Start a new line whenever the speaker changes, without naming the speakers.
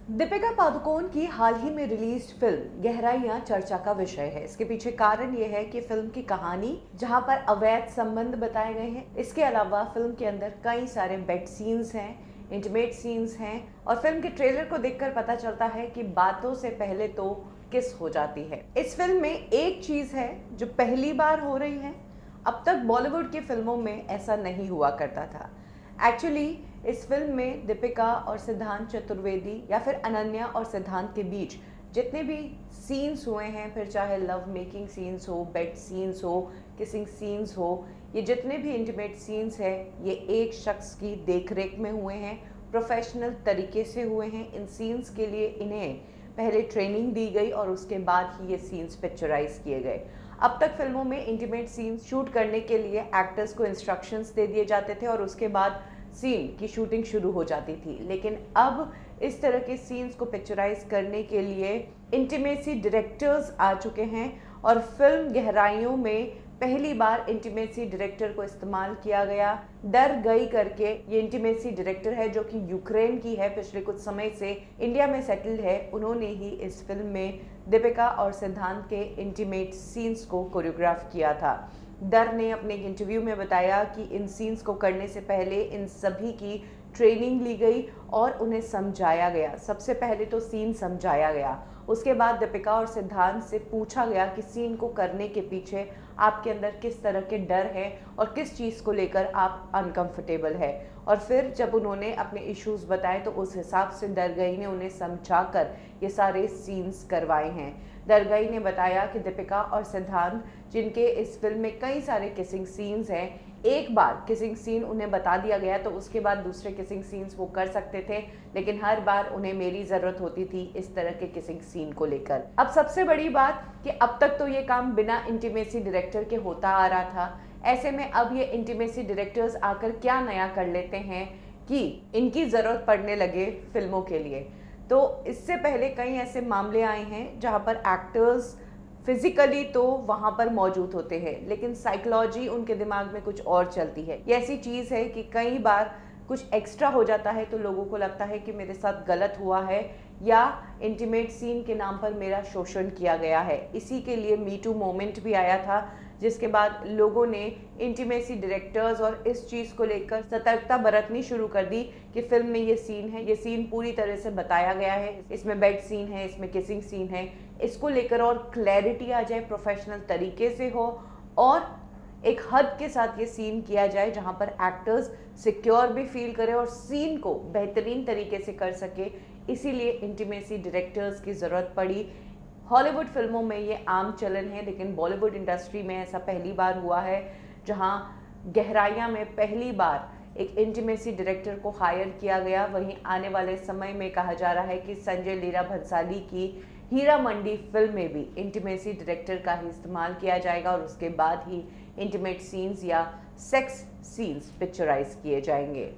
दीपिका पादुकोण की हाल ही में release film गहराइयां चर्चा का विषय है। इसके पीछे कारण ये है कि फिल्म की कहानी जहां पर अवैध संबंध बताए गए हैं, इसके अलावा फिल्म के अंदर कई सारे बेड सीन्स हैं, इंटीमेट सीन्स हैं और फिल्म के ट्रेलर को देखकर पता चलता है कि बातों से पहले तो किस हो जाती है। इस फिल्म में एक चीज है जो पहली बार हो रही है। अब तक बॉलीवुड की फिल्मों में ऐसा नहीं हुआ करता था। एक्चुअली इस फिल्म में दीपिका और सिद्धांत चतुर्वेदी या फिर अनन्या और सिद्धांत के बीच जितने भी सीन्स हुए हैं, फिर चाहे लव मेकिंग सीन्स हो, बेड सीन्स हो, किसिंग सीन्स हो, ये जितने भी इंटीमेट सीन्स हैं, ये एक शख्स की देखरेख में हुए हैं, प्रोफेशनल तरीके से हुए हैं। इन सीन्स के लिए इन्हें पहले ट्रेनिंग दी गई और उसके बाद ही ये सीन्स पिक्चराइज किए गए। अब तक फिल्मों में इंटीमेट सीन्स शूट करने के लिए एक्टर्स को इंस्ट्रक्शंस दे दिए जाते थे और उसके बाद सीन की शूटिंग शुरू हो जाती थी। लेकिन अब इस तरह के सीन्स को पिक्चराइज करने के लिए इंटीमेसी डायरेक्टर्स आ चुके हैं और फिल्म गहराइयों में पहली बार इंटीमेसी डायरेक्टर को इस्तेमाल किया गया। डर गई करके ये इंटीमेसी डायरेक्टर है जो कि यूक्रेन की है, पिछले कुछ समय से इंडिया में सेटल्ड है। उन्होंने ही इस फिल्म में दीपिका और सिद्धांत के इंटीमेट सीन्स को कोरियोग्राफ किया था। डर ने अपने एक इंटरव्यू में बताया कि इन सीन्स को करने से पहले इन सभी की ट्रेनिंग ली गई और उन्हें समझाया गया। सबसे पहले तो सीन समझाया गया, उसके बाद दीपिका और सिद्धांत से पूछा गया कि सीन को करने के पीछे आपके अंदर किस तरह के डर है और किस चीज़ को लेकर आप अनकंफर्टेबल है। और फिर जब उन्होंने अपने इश्यूज बताए तो उस हिसाब से दरगई ने उन्हें समझाकर ये सारे सीन्स करवाए हैं। दरगई ने बताया कि दीपिका और सिद्धांत, जिनके इस फिल्म में कई सारे किसिंग सीन्स हैं, एक बार किसिंग सीन उन्हें बता दिया गया तो उसके बाद दूसरे किसिंग सीन्स वो कर सकते थे, लेकिन हर बार उन्हें मेरी ज़रूरत होती थी इस तरह के किसिंग सीन को लेकर। अब सबसे बड़ी बात कि अब तक तो ये काम बिना इंटीमेसी डायरेक्टर के होता आ रहा था। ऐसे में अब ये इंटीमेसी डायरेक्टर्स आकर क्या नया कर लेते हैं कि इनकी ज़रूरत पड़ने लगे फिल्मों के लिए। तो इससे पहले कई ऐसे मामले आए हैं जहाँ पर एक्टर्स फिजिकली तो वहाँ पर मौजूद होते हैं, लेकिन साइकोलॉजी उनके दिमाग में कुछ और चलती है। ये ऐसी चीज़ है कि कई बार कुछ एक्स्ट्रा हो जाता है तो लोगों को लगता है कि मेरे साथ गलत हुआ है या इंटीमेट सीन के नाम पर मेरा शोषण किया गया है। इसी के लिए मी टू मोमेंट भी आया था, जिसके बाद लोगों ने इंटीमेसी डायरेक्टर्स और इस चीज़ को लेकर सतर्कता बरतनी शुरू कर दी कि फिल्म में ये सीन है, ये सीन पूरी तरह से बताया गया है, इसमें बेड सीन है, इसमें किसिंग सीन है, इसको लेकर और क्लैरिटी आ जाए, प्रोफेशनल तरीके से हो और एक हद के साथ ये सीन किया जाए जहाँ पर एक्टर्स सिक्योर भी फील करें और सीन को बेहतरीन तरीके से कर सके। इसीलिए इंटीमेसी डायरेक्टर्स की ज़रूरत पड़ी। हॉलीवुड फिल्मों में ये आम चलन है, लेकिन बॉलीवुड इंडस्ट्री में ऐसा पहली बार हुआ है जहाँ गहराइयाँ में पहली बार एक इंटीमेसी डायरेक्टर को हायर किया गया। वहीं आने वाले समय में कहा जा रहा है कि संजय लीला भंसाली की हीरा मंडी फिल्म में भी इंटीमेसी डायरेक्टर का ही इस्तेमाल किया जाएगा और उसके बाद ही इंटीमेट सीन्स या सेक्स सीन्स पिक्चराइज किए जाएंगे।